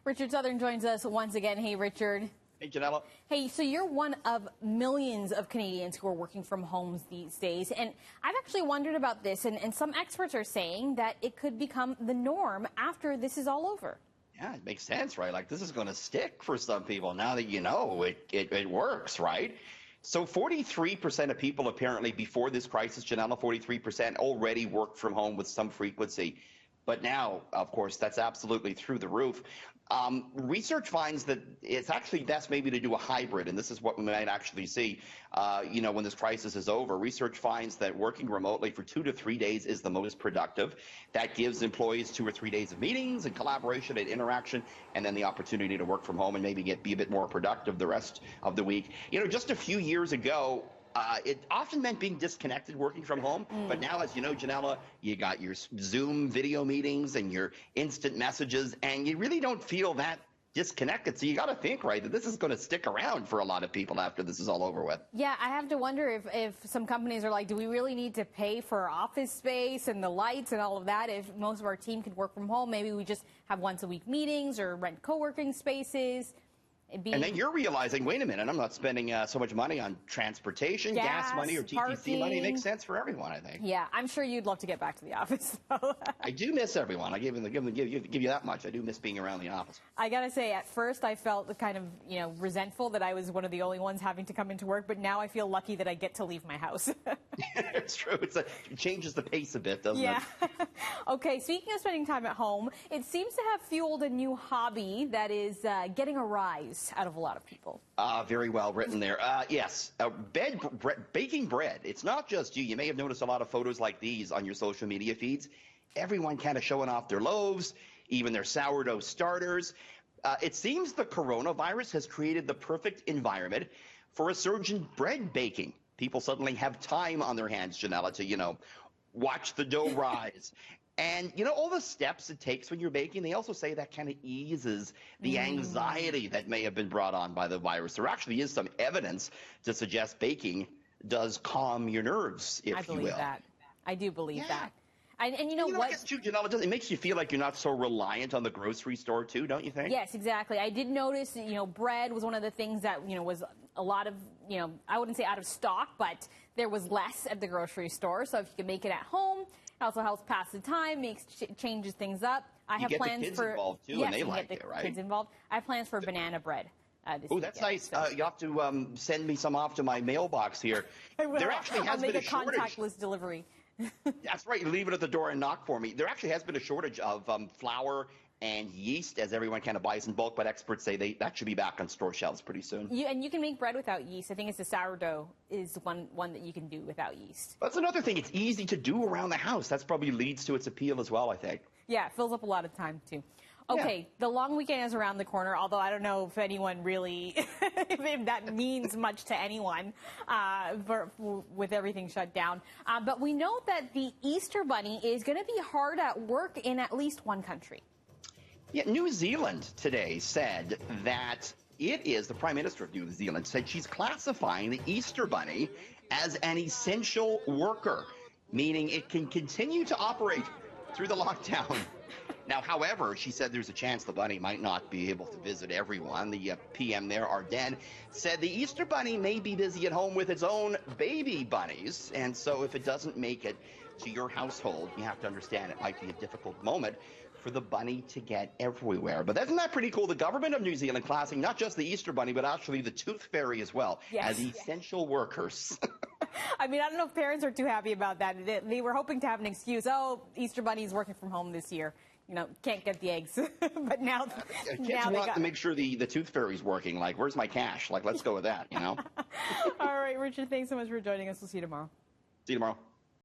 Richard Southern joins us once again. Hey, Richard. Hey, Janella. Hey, so you're one of millions of Canadians who are working from homes these days. And I've actually wondered about this, and some experts are saying that it could become the norm after this is all over. Yeah, it makes sense, right? Like, this is going to stick for some people now that you know it works, right? So 43% of people apparently before this crisis, Janella, 43% already worked from home with some frequency. But now, of course, that's absolutely through the roof. Research finds that it's actually best maybe to do a hybrid, and this is what we might actually see, when this crisis is over. Research finds that working remotely for 2 to 3 days is the most productive. That gives employees 2 or 3 days of meetings and collaboration and interaction, and then the opportunity to work from home and maybe be a bit more productive the rest of the week. Just a few years ago, it often meant being disconnected working from home. But now, as you know, Janella, you got your Zoom video meetings and your instant messages, and you really don't feel that disconnected. So you got to think, right, that this is going to stick around for a lot of people after this is all over with. Yeah, I have to wonder if some companies are like, do we really need to pay for office space and the lights and all of that? If most of our team could work from home, maybe we just have once a week meetings or rent co-working spaces. And then you're realizing, wait a minute, I'm not spending so much money on transportation, gas money, or TTC parking money. It makes sense for everyone, I think. Yeah, I'm sure you'd love to get back to the office, though. I do miss everyone. I give you that much. I do miss being around the office. I got to say, at first I felt kind of, resentful that I was one of the only ones having to come into work, but now I feel lucky that I get to leave my house. It's true. It changes the pace a bit, doesn't it? Yeah. Okay, speaking of spending time at home, it seems to have fueled a new hobby that is getting a rise out of a lot of people. Very well written there. Yes, baking bread. It's not just you. You may have noticed a lot of photos like these on your social media feeds. Everyone kind of showing off their loaves, even their sourdough starters. It seems the coronavirus has created the perfect environment for a surge in bread baking. People suddenly have time on their hands, Janella, to, watch the dough rise. And, all the steps it takes when you're baking, they also say that kind of eases the anxiety that may have been brought on by the virus. There actually is some evidence to suggest baking does calm your nerves, if you will. I believe that. I do believe that. And you know what? I guess too, Janella, it makes you feel like you're not so reliant on the grocery store, too, don't you think? Yes, exactly. I did notice, bread was one of the things that, was a lot of, I wouldn't say out of stock, but there was less at the grocery store. So if you can make it at home, it also helps pass the time, changes things up. I have plans the kids for involved too, yes, and they like get the it, right? kids involved. I have plans for banana bread. Oh, that's nice. So. You have to send me some off to my mailbox here. I will. There actually has I'll make been a shortage. contactless delivery. That's right. You leave it at the door and knock for me. There actually has been a shortage of flour and yeast as everyone kind of buys in bulk, but experts say that should be back on store shelves pretty soon. And you can make bread without yeast. I think it's the sourdough is one that you can do without yeast. That's another thing. It's easy to do around the house. That's probably leads to its appeal as well, I think. Yeah, it fills up a lot of time, too. Okay, The long weekend is around the corner, although I don't know if anyone really, if that means much to anyone with everything shut down. But we know that the Easter Bunny is going to be hard at work in at least one country. Yeah, New Zealand today said that the Prime Minister of New Zealand said she's classifying the Easter Bunny as an essential worker, meaning it can continue to operate through the lockdown. Now, however, she said there's a chance the bunny might not be able to visit everyone. The PM there, Arden, said the Easter Bunny may be busy at home with its own baby bunnies. And so if it doesn't make it to your household, you have to understand it might be a difficult moment for the bunny to get everywhere. But isn't that pretty cool? The government of New Zealand classing not just the Easter Bunny, but actually the Tooth Fairy as well as essential workers. I mean, I don't know if parents are too happy about that. They were hoping to have an excuse. Oh, Easter Bunny's working from home this year. Can't get the eggs. But now kids want to make sure the Tooth Fairy's working. Like, where's my cash? Like, let's go with that, All right, Richard, thanks so much for joining us. We'll see you tomorrow. See you tomorrow.